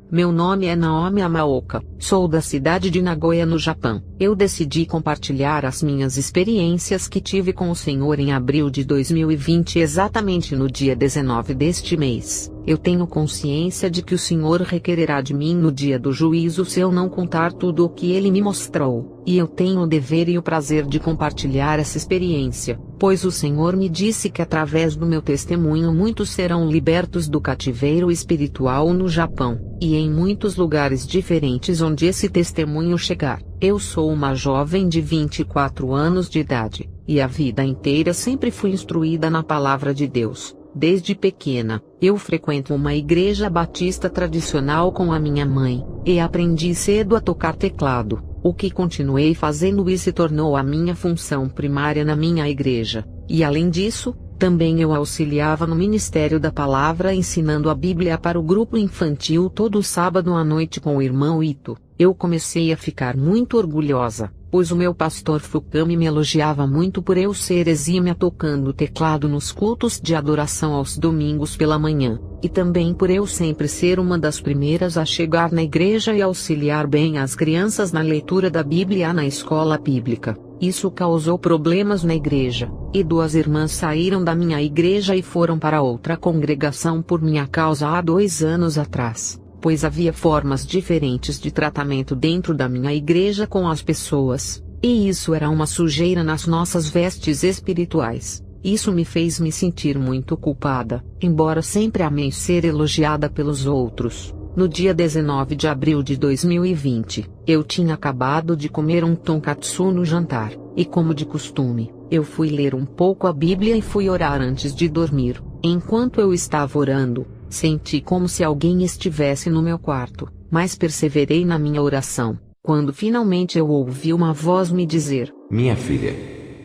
Meu nome é Naomi Amaoka, sou da cidade de Nagoya, no Japão. Eu decidi compartilhar as minhas experiências que tive com o Senhor em abril de 2020, exatamente no dia 19 deste mês. Eu tenho consciência de que o Senhor requererá de mim no dia do juízo se eu não contar tudo o que Ele me mostrou, e eu tenho o dever e o prazer de compartilhar essa experiência, pois o Senhor me disse que através do meu testemunho muitos serão libertos do cativeiro espiritual no Japão, e em muitos lugares diferentes onde esse testemunho chegar. Eu sou uma jovem de 24 anos de idade, e a vida inteira sempre fui instruída na palavra de Deus. Desde pequena, eu frequento uma igreja batista tradicional com a minha mãe, e aprendi cedo a tocar teclado, o que continuei fazendo e se tornou a minha função primária na minha igreja. E além disso, também eu auxiliava no Ministério da Palavra ensinando a Bíblia para o grupo infantil todo sábado à noite com o irmão Ito. Eu comecei a ficar muito orgulhosa, pois o meu pastor Fukami me elogiava muito por eu ser exímia tocando teclado nos cultos de adoração aos domingos pela manhã, e também por eu sempre ser uma das primeiras a chegar na igreja e auxiliar bem as crianças na leitura da Bíblia na escola bíblica. Isso causou problemas na igreja, e 2 irmãs saíram da minha igreja e foram para outra congregação por minha causa há 2 anos atrás, pois havia formas diferentes de tratamento dentro da minha igreja com as pessoas, e isso era uma sujeira nas nossas vestes espirituais. Isso me fez me sentir muito culpada, embora sempre amei ser elogiada pelos outros. No dia 19 de abril de 2020, eu tinha acabado de comer um tonkatsu no jantar, e como de costume, eu fui ler um pouco a Bíblia e fui orar antes de dormir. Enquanto eu estava orando, senti como se alguém estivesse no meu quarto, mas perseverei na minha oração. Quando finalmente eu ouvi uma voz me dizer: "Minha filha."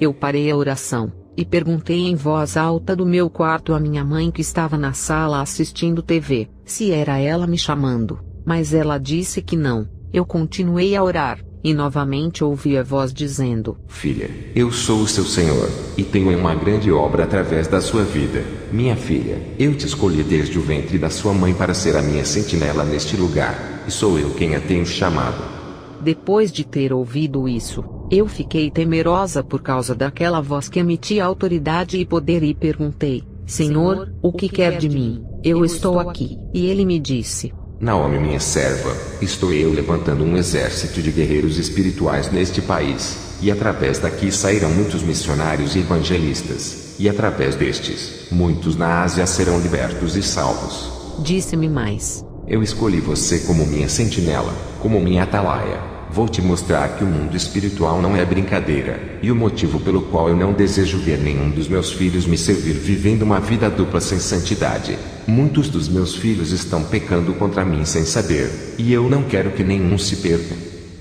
Eu parei a oração e perguntei em voz alta do meu quarto à minha mãe, que estava na sala assistindo TV, se era ela me chamando, mas ela disse que não. Eu continuei a orar, e novamente ouvi a voz dizendo: "Filha, eu sou o seu Senhor, e tenho uma grande obra através da sua vida. Minha filha, eu te escolhi desde o ventre da sua mãe para ser a minha sentinela neste lugar, e sou eu quem a tenho chamado." Depois de ter ouvido isso, eu fiquei temerosa por causa daquela voz que emitia autoridade e poder e perguntei: "Senhor, o que quer de mim? Eu estou aqui." E ele me disse: "Naomi, minha serva, estou eu levantando um exército de guerreiros espirituais neste país, e através daqui sairão muitos missionários e evangelistas, e através destes, muitos na Ásia serão libertos e salvos." Disse-me mais: "Eu escolhi você como minha sentinela, como minha atalaia. Vou te mostrar que o mundo espiritual não é brincadeira, e o motivo pelo qual eu não desejo ver nenhum dos meus filhos me servir vivendo uma vida dupla sem santidade. Muitos dos meus filhos estão pecando contra mim sem saber, e eu não quero que nenhum se perca."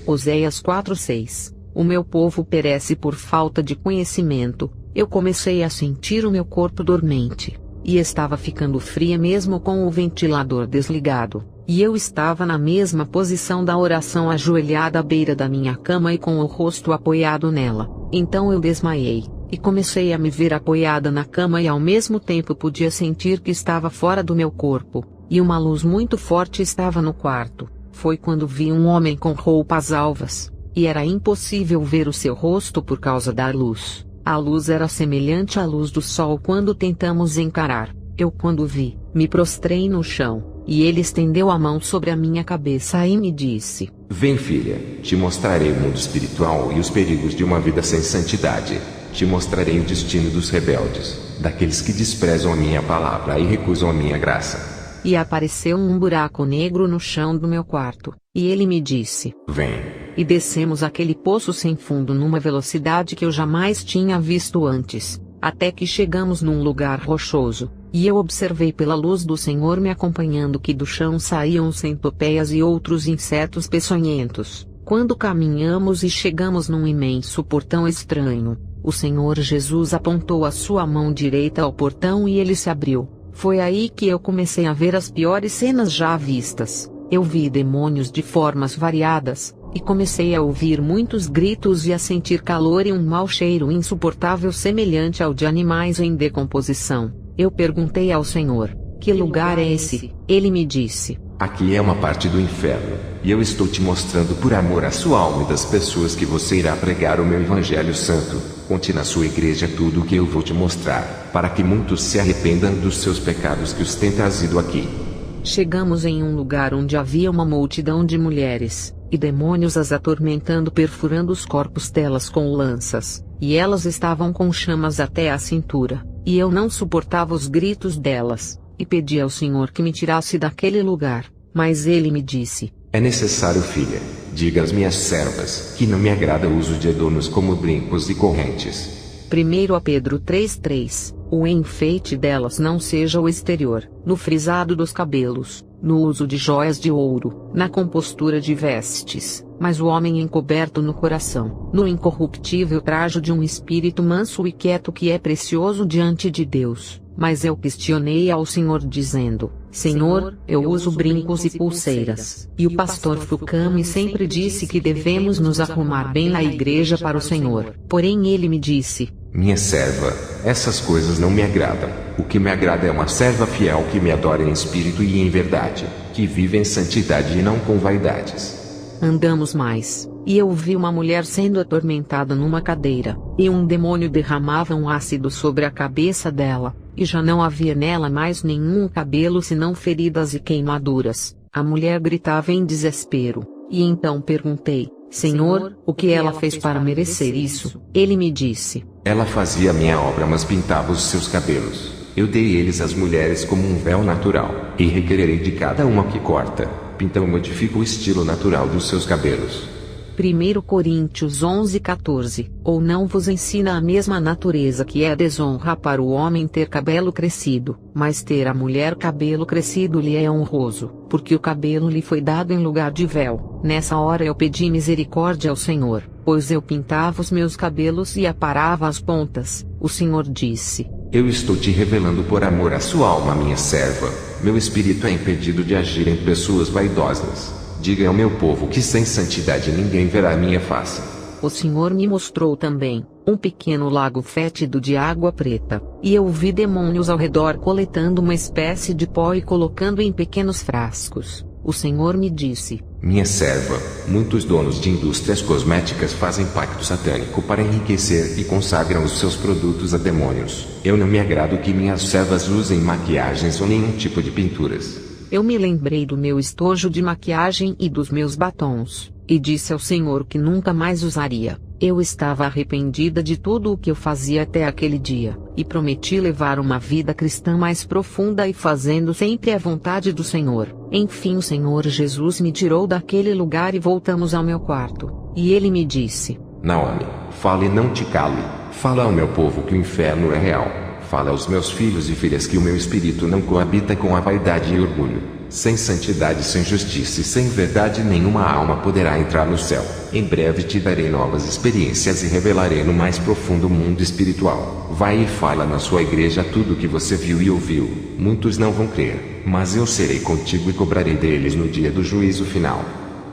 Oséias 4:6. O meu povo perece por falta de conhecimento. Eu comecei a sentir o meu corpo dormente, e estava ficando fria mesmo com o ventilador desligado. E eu estava na mesma posição da oração, ajoelhada à beira da minha cama e com o rosto apoiado nela. Então eu desmaiei, e comecei a me ver apoiada na cama, e ao mesmo tempo podia sentir que estava fora do meu corpo, e uma luz muito forte estava no quarto. Foi quando vi um homem com roupas alvas, e era impossível ver o seu rosto por causa da luz. A luz era semelhante à luz do sol quando tentamos encarar. Quando vi, me prostrei no chão. E ele estendeu a mão sobre a minha cabeça e me disse: "Vem, filha, te mostrarei o mundo espiritual e os perigos de uma vida sem santidade. Te mostrarei o destino dos rebeldes, daqueles que desprezam a minha palavra e recusam a minha graça." E apareceu um buraco negro no chão do meu quarto, e ele me disse: "Vem." E descemos aquele poço sem fundo numa velocidade que eu jamais tinha visto antes, até que chegamos num lugar rochoso. E eu observei pela luz do Senhor me acompanhando que do chão saíam centopeias e outros insetos peçonhentos. Quando caminhamos e chegamos num imenso portão estranho, o Senhor Jesus apontou a sua mão direita ao portão e ele se abriu. Foi aí que eu comecei a ver as piores cenas já vistas. Eu vi demônios de formas variadas, e comecei a ouvir muitos gritos e a sentir calor e um mau cheiro insuportável semelhante ao de animais em decomposição. Eu perguntei ao Senhor: "Que lugar é esse?" Ele me disse: Aqui é uma parte do inferno, e eu estou te mostrando por amor à sua alma e das pessoas que você irá pregar o meu Evangelho Santo. Conte na sua igreja tudo o que eu vou te mostrar, para que muitos se arrependam dos seus pecados que os têm trazido aqui. Chegamos em um lugar onde havia uma multidão de mulheres, e demônios as atormentando, perfurando os corpos delas com lanças, e elas estavam com chamas até a cintura, e eu não suportava os gritos delas, e pedi ao Senhor que me tirasse daquele lugar, mas ele me disse: é necessário, filha, diga às minhas servas, que não me agrada o uso de adornos como brincos e correntes. 1 Pedro 3:3, o enfeite delas não seja o exterior, no frisado dos cabelos, no uso de joias de ouro, na compostura de vestes, mas o homem encoberto no coração, no incorruptível trajo de um espírito manso e quieto que é precioso diante de Deus. Mas eu questionei ao Senhor dizendo: Senhor, eu uso brincos e pulseiras. E o pastor Fukami sempre disse que devemos nos arrumar bem na igreja para o Senhor. Porém ele me disse: minha serva, essas coisas não me agradam. O que me agrada é uma serva fiel que me adora em espírito e em verdade, que vive em santidade e não com vaidades. Andamos mais, e eu vi uma mulher sendo atormentada numa cadeira, e um demônio derramava um ácido sobre a cabeça dela, e já não havia nela mais nenhum cabelo senão feridas e queimaduras. A mulher gritava em desespero, e então perguntei: Senhor, o que ela fez para merecer isso? Ele me disse: ela fazia a minha obra, mas pintava os seus cabelos. Eu dei eles às mulheres como um véu natural, e requererei de cada uma que corta, pinta ou modifica o estilo natural dos seus cabelos. 1 Coríntios 11:14, ou não vos ensina a mesma natureza que é desonra para o homem ter cabelo crescido, mas ter a mulher cabelo crescido lhe é honroso, porque o cabelo lhe foi dado em lugar de véu. Nessa hora eu pedi misericórdia ao Senhor, pois eu pintava os meus cabelos e aparava as pontas. O Senhor disse: eu estou te revelando por amor à sua alma, minha serva. Meu espírito é impedido de agir em pessoas vaidosas. Diga ao meu povo que sem santidade ninguém verá a minha face. O Senhor me mostrou também um pequeno lago fétido de água preta, e eu vi demônios ao redor coletando uma espécie de pó e colocando em pequenos frascos. O Senhor me disse: minha serva, muitos donos de indústrias cosméticas fazem pacto satânico para enriquecer e consagram os seus produtos a demônios. Eu não me agrado que minhas servas usem maquiagens ou nenhum tipo de pinturas. Eu me lembrei do meu estojo de maquiagem e dos meus batons, e disse ao Senhor que nunca mais usaria. Eu estava arrependida de tudo o que eu fazia até aquele dia, e prometi levar uma vida cristã mais profunda e fazendo sempre a vontade do Senhor. Enfim, o Senhor Jesus me tirou daquele lugar e voltamos ao meu quarto, e ele me disse: Naomi, fale e não te cale. Fala ao meu povo que o inferno é real. Fala aos meus filhos e filhas que o meu espírito não coabita com a vaidade e orgulho. Sem santidade, sem justiça e sem verdade nenhuma alma poderá entrar no céu. Em breve te darei novas experiências e revelarei no mais profundo mundo espiritual. Vai e fala na sua igreja tudo o que você viu e ouviu. Muitos não vão crer, mas eu serei contigo e cobrarei deles no dia do juízo final.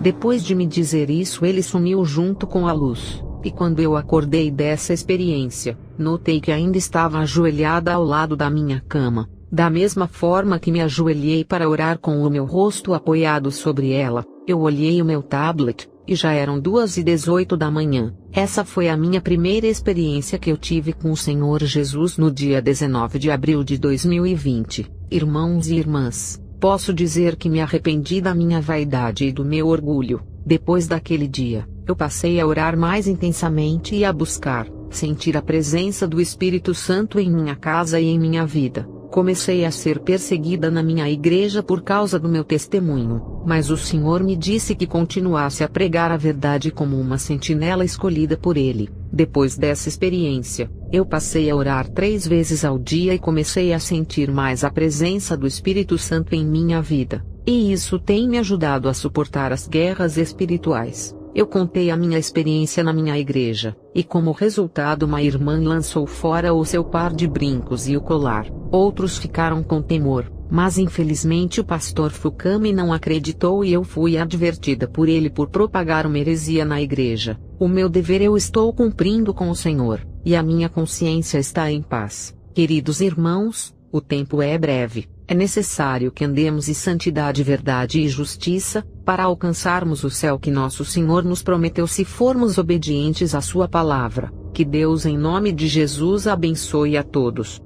Depois de me dizer isso, ele sumiu junto com a luz. E quando eu acordei dessa experiência, notei que ainda estava ajoelhada ao lado da minha cama, da mesma forma que me ajoelhei para orar com o meu rosto apoiado sobre ela. Eu olhei o meu tablet, e já eram 2:18 da manhã. Essa foi a minha primeira experiência que eu tive com o Senhor Jesus no dia 19 de abril de 2020. Irmãos e irmãs, posso dizer que me arrependi da minha vaidade e do meu orgulho. Depois daquele dia, eu passei a orar mais intensamente e a buscar sentir a presença do Espírito Santo em minha casa e em minha vida. Comecei a ser perseguida na minha igreja por causa do meu testemunho, mas o Senhor me disse que continuasse a pregar a verdade como uma sentinela escolhida por Ele. Depois dessa experiência, eu passei a orar 3 vezes ao dia e comecei a sentir mais a presença do Espírito Santo em minha vida, e isso tem me ajudado a suportar as guerras espirituais. Eu contei a minha experiência na minha igreja, e como resultado uma irmã lançou fora o seu par de brincos e o colar. Outros ficaram com temor, mas infelizmente o pastor Fukami não acreditou e eu fui advertida por ele por propagar uma heresia na igreja. O meu dever eu estou cumprindo com o Senhor, e a minha consciência está em paz. Queridos irmãos, O tempo é breve, é necessário que andemos em santidade, verdade e justiça, para alcançarmos o céu que nosso Senhor nos prometeu se formos obedientes à sua palavra. Que Deus em nome de Jesus abençoe a todos.